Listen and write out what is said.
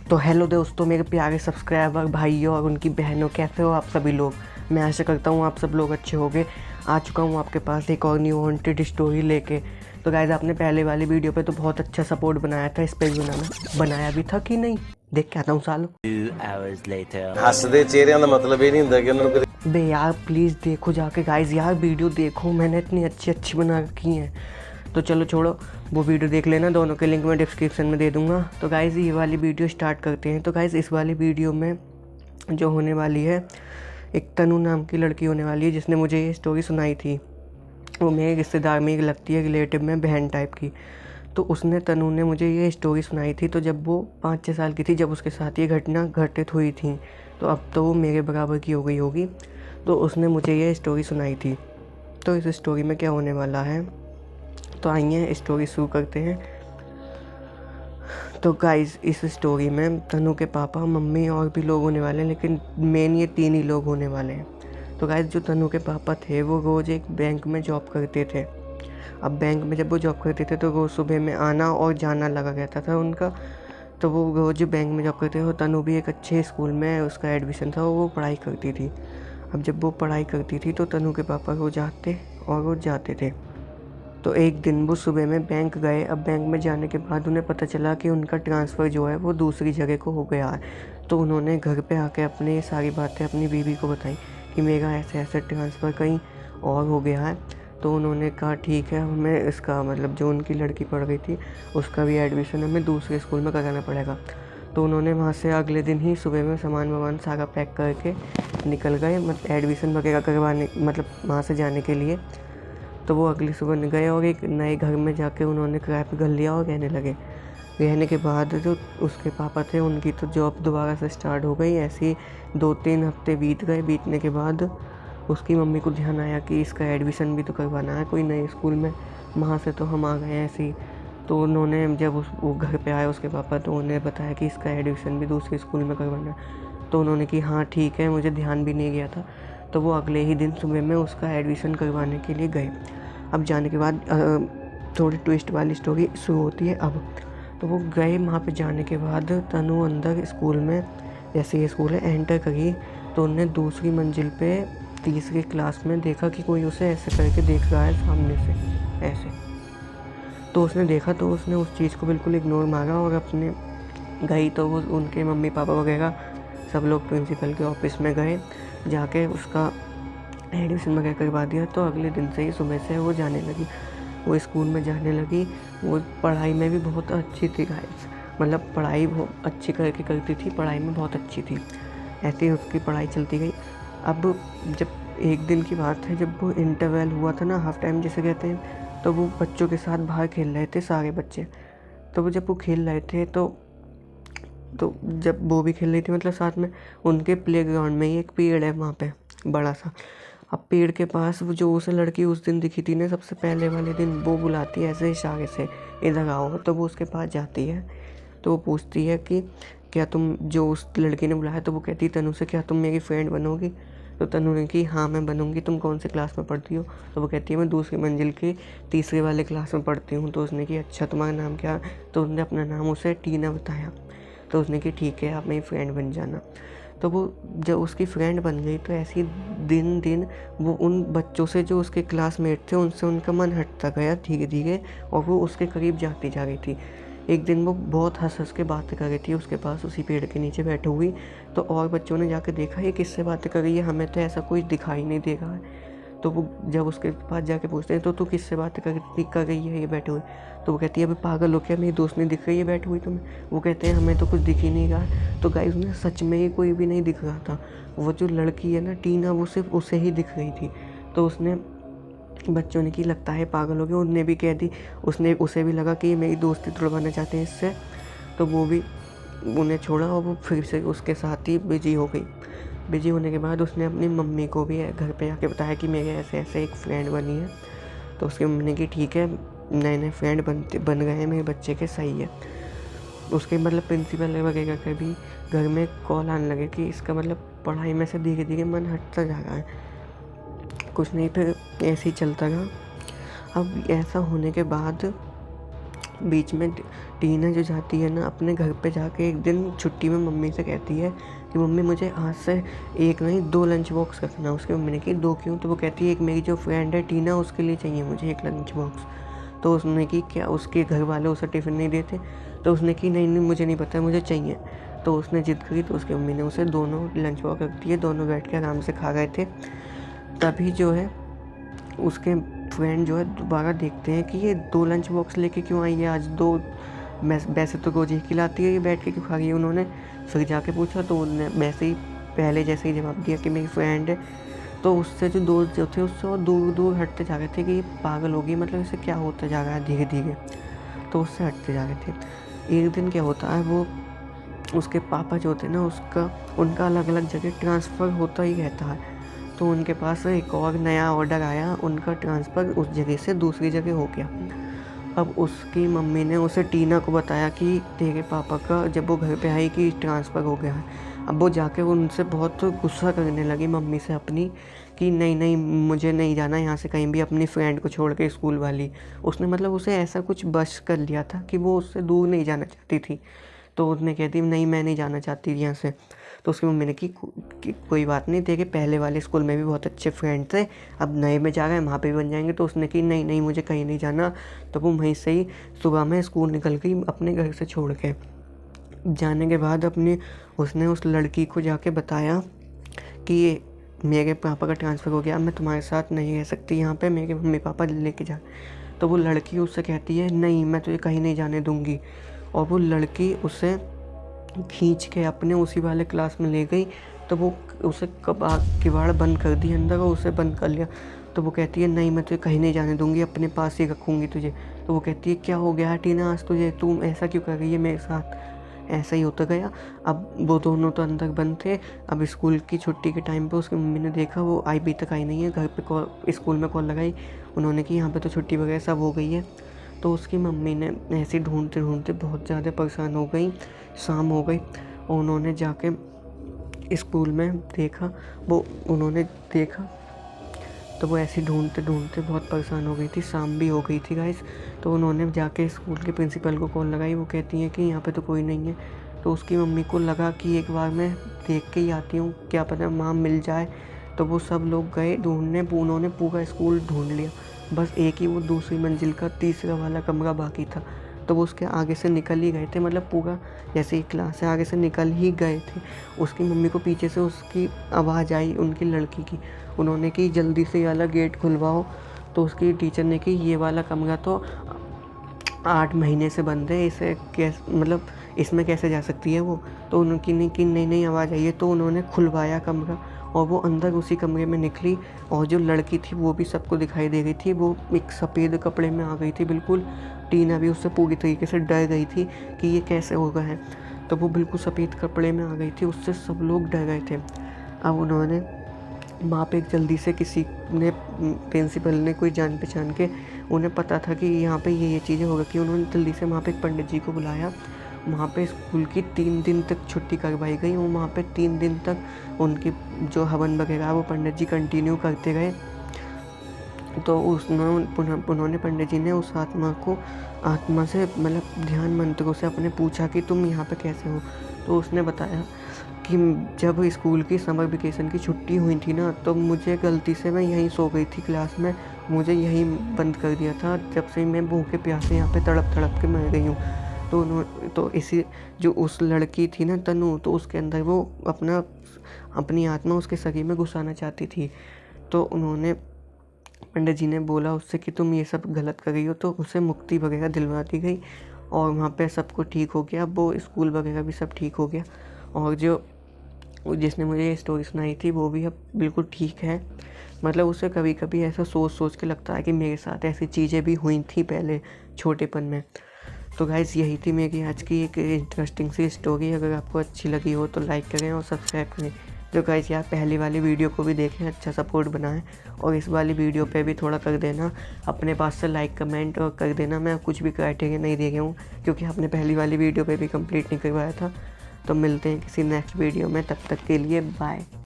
तो हेलो दोस्तों, मेरे प्यारे सब्सक्राइबर भाइयों और उनकी बहनों, कैसे हो आप सभी लोग। मैं आशा करता हूँ आप सब लोग अच्छे होंगे। आ चुका हूँ आपके पास एक और न्यू हॉन्टेड स्टोरी लेके। तो गाइस, आपने पहले वाली वीडियो पे तो बहुत अच्छा सपोर्ट बनाया था, इस पर भी बनाया भी था कि नहीं, देख के आता हूँ सालों। हसदे चेहरे का मतलब ये नहीं होता कि उन्होंने बे यार प्लीज़ देखो जाके गाइस, यार वीडियो देखो, मैंने इतनी अच्छी अच्छी बना रखी हैं। तो चलो छोड़ो, वो वीडियो देख लेना, दोनों के लिंक मैं डिस्क्रिप्शन में दे दूँगा। तो गाइस ये वाली वीडियो स्टार्ट करते हैं। तो गाइस इस वाली वीडियो में जो होने वाली है, एक तनु नाम की लड़की होने वाली है जिसने मुझे ये स्टोरी सुनाई थी। वो मेरे रिश्तेदार में एक लगती है, रिलेटिव में बहन टाइप की। तो उसने, तनु ने मुझे ये स्टोरी सुनाई थी। तो जब वो 5-6 साल की थी, जब उसके साथ ये घटना घटित हुई थी, तो अब तो वो मेरे बराबर की हो गई होगी। तो उसने मुझे ये स्टोरी सुनाई थी। तो इस स्टोरी में क्या होने वाला है, तो आइए स्टोरी शुरू करते हैं। तो गाइस इस स्टोरी में तनु के पापा, मम्मी और भी लोग होने वाले हैं, लेकिन मेन ये 3 ही लोग होने वाले हैं। तो गाइस जो तनु के पापा थे वो रोज़ एक बैंक में जॉब करते थे। अब बैंक में जब वो जॉब करते थे तो रोज़ सुबह में आना और जाना लगा रहता था उनका। तो वो रोज़ बैंक में जॉब करते थे। और तनु भी एक अच्छे स्कूल में उसका एडमिशन था, वो पढ़ाई करती थी। अब जब वो पढ़ाई करती थी तो तनु के पापा रोज़ आते और रोज़ जाते थे। तो एक दिन वो सुबह में बैंक गए। अब बैंक में जाने के बाद उन्हें पता चला कि उनका ट्रांसफ़र जो है वो दूसरी जगह को हो गया है। तो उन्होंने घर पे आके अपनी ये सारी बातें अपनी बीवी को बताई कि मेरा ऐसे ऐसे ट्रांसफ़र कहीं और हो गया है। तो उन्होंने कहा ठीक है, हमें इसका मतलब जो उनकी लड़की पढ़ रही थी उसका भी एडमिशन हमें दूसरे स्कूल में कराना पड़ेगा। तो उन्होंने वहाँ से अगले दिन ही सुबह में सामान वामान सारा पैक करके निकल गए, मतलब एडमिशन वगैरह करवाने, मतलब वहाँ से जाने के लिए। तो वो अगली सुबह गए और एक नए घर में जाके उन्होंने किराए पे घर लिया और रहने लगे। रहने के बाद जो उसके पापा थे उनकी तो जॉब दोबारा से स्टार्ट हो गई। ऐसे ही 2-3 हफ्ते बीत गए। बीतने के बाद उसकी मम्मी को ध्यान आया कि इसका एडमिशन भी तो करवाना है कोई नए स्कूल में, वहाँ से तो हम आ गए हैं ऐसे ही। तो उन्होंने जब वो घर पे आए उसके पापा, तो उन्हें बताया कि इसका एडमिशन भी दूसरे स्कूल में करवाना है। तो उन्होंने कि हाँ ठीक है, मुझे ध्यान भी नहीं गया था। तो वो अगले ही दिन सुबह में उसका एडमिशन करवाने के लिए गए। अब जाने के बाद थोड़ी ट्विस्ट वाली स्टोरी शुरू होती है अब। तो वो गए, वहाँ पे जाने के बाद तनु अंदर स्कूल में, जैसे ये स्कूल है, एंटर करी। तो उन्होंने दूसरी मंजिल पे तीसरी क्लास में देखा कि कोई उसे ऐसे करके देख रहा है सामने से ऐसे। तो उसने देखा तो उसने उस चीज़ को बिल्कुल इग्नोर मारा और अपने गई। तो वो उनके मम्मी पापा वगैरह सब लोग प्रिंसिपल के ऑफिस में गए, जाके उसका एडमिशन वगैरह करवा दिया। तो अगले दिन से ही सुबह से वो जाने लगी, वो स्कूल में जाने लगी। वो पढ़ाई में भी बहुत अच्छी थी गाइस, मतलब पढ़ाई बहुत अच्छी करके करती थी, पढ़ाई में बहुत अच्छी थी। ऐसे ही उसकी पढ़ाई चलती गई। अब जब एक दिन की बात है, जब वो इंटरवल हुआ था ना, हाफ टाइम जिसे कहते हैं, तो वो बच्चों के साथ बाहर खेल रहे थे सारे बच्चे। तो वो जब वो खेल रहे थे तो जब वो भी खेल रही थी, मतलब साथ में, उनके प्लेग्राउंड में ही एक पेड़ है वहाँ पे बड़ा सा। अब पेड़ के पास वो जो उसे लड़की उस दिन दिखी थी ना, सबसे पहले वाले दिन, वो बुलाती है ऐसे इशारे से, इधर आओ। तो वो उसके पास जाती है। तो वो पूछती है कि क्या तुम, जो उस लड़की ने बुलाया, तो वो कहती है तनु से, क्या तुम मेरी फ्रेंड बनोगी। तो तनु ने की हाँ मैं बनूंगी, तुम कौन सी क्लास में पढ़ती हो। तो वो कहती है मैं दूसरी मंजिल की तीसरे वाले क्लास में पढ़ती हूँ। तो उसने की अच्छा तुम्हारा नाम क्या। तो उसने अपना नाम उसे टीना बताया। तो उसने की ठीक है, आप मेरी फ्रेंड बन जाना। तो वो जब उसकी फ्रेंड बन गई, तो ऐसे ही दिन दिन वो उन बच्चों से, जो उसके क्लासमेट थे, उनसे उनका मन हटता गया धीरे धीरे, और वो उसके करीब जाती जा रही थी। एक दिन वो बहुत हंस हंस के बातें कर रही थी उसके पास, उसी पेड़ के नीचे बैठी हुई। तो और बच्चों ने जाकर देखा ये किससे बातें कर रही है, हमें तो ऐसा कुछ दिखाई नहीं दे रहा है। तो वो जब उसके पास जाके पूछते हैं तो तू किससे बातें कर रही है ये बैठे हुए। तो वो कहती है अभी पागल हो क्या, मेरी दोस्त नहीं दिख रही है बैठी हुई तुम्हें। वो कहते हैं हमें तो कुछ दिख ही नहीं रहा। तो गाइस उन्हें सच में ही कोई भी नहीं दिख रहा था। वो जो लड़की है ना टीना, वो सिर्फ उसे ही दिख रही थी। तो उसने, बच्चों ने की लगता है पागल हो गया, उनने भी कह दी, उसने उसे भी लगा कि ये मेरी दोस्ती तोड़वाना चाहते हैं इससे। तो वो भी उन्हें छोड़ा और वो फिर से उसके साथ ही बिजी हो गई। बिजी होने के बाद उसने अपनी मम्मी को भी घर पे आके बताया कि मेरे ऐसे ऐसे एक फ्रेंड बनी है। तो उसकी मम्मी ने कि ठीक है, नए नए फ्रेंड बन गए हैं मेरे बच्चे के, सही है। उसके मतलब प्रिंसिपल वगैरह के भी घर में कॉल आने लगे कि इसका मतलब पढ़ाई में से धीरे धीरे मन हटता जा रहा है। कुछ नहीं, फिर ऐसे ही चलता रहा। अब ऐसा होने के बाद बीच में टीना जो जाती है ना अपने घर पे जाके एक दिन छुट्टी में मम्मी से कहती है कि मम्मी मुझे आज से एक नहीं 2 लंच बॉक्स रखना। उसकी मम्मी ने कि 2 क्यों? तो वो कहती है एक मेरी जो फ्रेंड है टीना उसके लिए चाहिए मुझे 1 लंच बॉक्स। तो उसने कि क्या उसके घर वाले उसे टिफ़िन नहीं देते? तो उसने कि नहीं नहीं मुझे नहीं पता, मुझे चाहिए। तो उसने जिद करी तो उसकी मम्मी ने उसे दोनों लंच बॉक्स रख दिए। दोनों बैठ के आराम से खा रहे थे। तभी जो है उसके फ्रेंड जो है दोबारा देखते हैं कि ये 2 लंच बॉक्स लेके क्यों आई है आज। 2 वैसे तो रोज ही खिलाती है, ये बैठ के क्यों खा रही है? उन्होंने फिर जाके पूछा तो उन्होंने वैसे ही पहले जैसे ही जवाब दिया कि मेरी फ्रेंड है। तो उससे जो दोस्त जो थे उससे वो दूर दूर हटते जा रहे थे कि ये पागल होगी, मतलब इसे क्या होता जा रहा है धीरे धीरे। तो उससे हटते जा रहे थे। एक दिन क्या होता है, वो उसके पापा जो थे ना उनका अलग अलग जगह ट्रांसफ़र होता ही रहता है। तो उनके पास एक और नया ऑर्डर आया, उनका ट्रांसफ़र उस जगह से दूसरी जगह हो गया। अब उसकी मम्मी ने उसे टीना को बताया कि तेरे पापा का जब वो घर पे आई कि ट्रांसफ़र हो गया है। अब वो जाके उनसे बहुत गुस्सा करने लगी मम्मी से अपनी कि नहीं नहीं मुझे नहीं जाना यहाँ से कहीं भी, अपनी फ्रेंड को छोड़ के स्कूल वाली। उसने मतलब उसे ऐसा कुछ बश कर लिया था कि वो उससे दूर नहीं जाना चाहती थी। तो उसने कहती नहीं मैं नहीं जाना चाहती यहाँ से। तो उसकी मम्मी ने कि कोई बात नहीं, तेरे पहले वाले स्कूल में भी बहुत अच्छे फ्रेंड थे, अब नए में जा रहे हैं वहाँ पे भी बन जाएंगे। तो उसने कि नहीं नहीं मुझे कहीं नहीं जाना। तो वो वहीं से ही सुबह में स्कूल निकल गई अपने घर से छोड़ के। जाने के बाद उसने उस लड़की को जाके बताया कि मेरे पापा का ट्रांसफ़र हो गया, मैं तुम्हारे साथ नहीं रह सकती यहाँ पे, मेरे मम्मी पापा लेके जा। तो वो लड़की उससे कहती है नहीं मैं तुझे कहीं नहीं जाने दूँगी। और वो लड़की उसे खींच के अपने उसी वाले क्लास में ले गई। तो वो उसे किवाड़ बंद कर दी अंदर और उसे बंद कर लिया। तो वो कहती है नहीं मैं तुझे कहीं नहीं जाने दूँगी, अपने पास ही रखूँगी तुझे। तो वो कहती है क्या हो गया है टीना आज तुझे, तुम ऐसा क्यों कर रही है मेरे साथ? ऐसा ही होता गया। अब वो दोनों तो अंदर बंद थे। अब स्कूल की छुट्टी के टाइम पे उसकी मम्मी ने देखा वो अभी तक आई नहीं है। घर पे कॉल स्कूल में कॉल लगाई उन्होंने कि यहाँ पे तो छुट्टी वगैरह सब हो गई है। तो उसकी मम्मी ने ऐसे ढूंढते ढूंढते बहुत ज़्यादा परेशान हो गई। शाम हो गई और उन्होंने जाके स्कूल में देखा, उन्होंने देखा तो वो ऐसे ढूंढते ढूंढते बहुत परेशान हो गई थी। शाम भी हो गई थी गाइस। तो उन्होंने जाके स्कूल के प्रिंसिपल को कॉल लगाई। वो कहती हैं कि यहाँ पे तो कोई नहीं है। तो उसकी मम्मी को लगा कि एक बार मैं देख के ही आती हूँ, क्या पता माँ मिल जाए। तो वो सब लोग गए ढूंढने, उन्होंने पूरा स्कूल ढूंढ लिया। बस एक ही वो दूसरी मंजिल का तीसरा वाला कमरा बाकी था। तो वो उसके आगे से निकल ही गए थे, मतलब पूरा जैसे ही क्लास से आगे से निकल ही गए थे। उसकी मम्मी को पीछे से उसकी आवाज़ आई उनकी लड़की की। उन्होंने कि जल्दी से ये वाला गेट खुलवाओ। तो उसकी टीचर ने कि ये वाला कमरा तो 8 महीने से बंद है, इसे कैसे मतलब इसमें कैसे जा सकती है वो। तो उनकी ने कि नहीं आवाज़ आई है। तो उन्होंने खुलवाया कमरा और वो अंदर उसी कमरे में निकली। और जो लड़की थी वो भी सबको दिखाई दे गई थी। वो एक सफ़ेद कपड़े में आ गई थी बिल्कुल। टीना भी उससे पूरी तरीके से डर गई थी कि ये कैसे होगा है। तो वो बिल्कुल सफ़ेद कपड़े में आ गई थी, उससे सब लोग डर गए थे। अब उन्होंने वहाँ पे जल्दी से किसी ने प्रिंसिपल ने कोई जान पहचान के, उन्हें पता था कि यहाँ पे ये चीज़ें होगा कि उन्होंने जल्दी से वहाँ पे एक पंडित जी को बुलाया। वहाँ पे स्कूल की 3 दिन तक छुट्टी करवाई गई और वहाँ पे 3 दिन तक उनकी जो हवन वगैरह वो पंडित जी कंटिन्यू करते गए। तो उन्होंने पंडित जी ने उस आत्मा से मतलब ध्यान मंत्रों से अपने पूछा कि तुम यहाँ पे कैसे हो। तो उसने बताया कि जब स्कूल की समर वेकेशन की छुट्टी हुई थी ना, तो मुझे गलती से मैं यहीं सो गई थी क्लास में, मुझे यहीं बंद कर दिया था। जब से मैं भूखे प्यासे यहाँ पे तड़प तड़प के मर गई हूँ। तो इसी जो उस लड़की थी ना तनु, तो उसके अंदर वो अपनी आत्मा उसके शरीर में घुसाना चाहती थी। तो उन्होंने पंडित जी ने बोला उससे कि तुम ये सब गलत कर रही हो। तो उसे मुक्ति वगैरह दिलवा दी गई और वहाँ पे सबको ठीक हो गया। वो स्कूल वगैरह भी सब ठीक हो गया। और जिसने मुझे ये स्टोरी सुनाई थी वो भी अब बिल्कुल ठीक है। मतलब उसे कभी कभी ऐसा सोच के लगता है कि मेरे साथ ऐसी चीज़ें भी हुई थी पहले छोटेपन में। तो गाइस यही थी मेरी आज की एक इंटरेस्टिंग सी स्टोरी। अगर आपको अच्छी लगी हो तो लाइक करें और सब्सक्राइब करें। तो गाइस यार पहली वाली वीडियो को भी देखें, अच्छा सपोर्ट बनाएं और इस वाली वीडियो पे भी थोड़ा कर देना अपने पास से लाइक कमेंट और कर देना। मैं कुछ भी क्राइटेरिया नहीं दे गया हूँ क्योंकि आपने पहली वाली वीडियो पे भी कंप्लीट नहीं करवाया था। तो मिलते हैं किसी नेक्स्ट वीडियो में, तब तक के लिए बाय।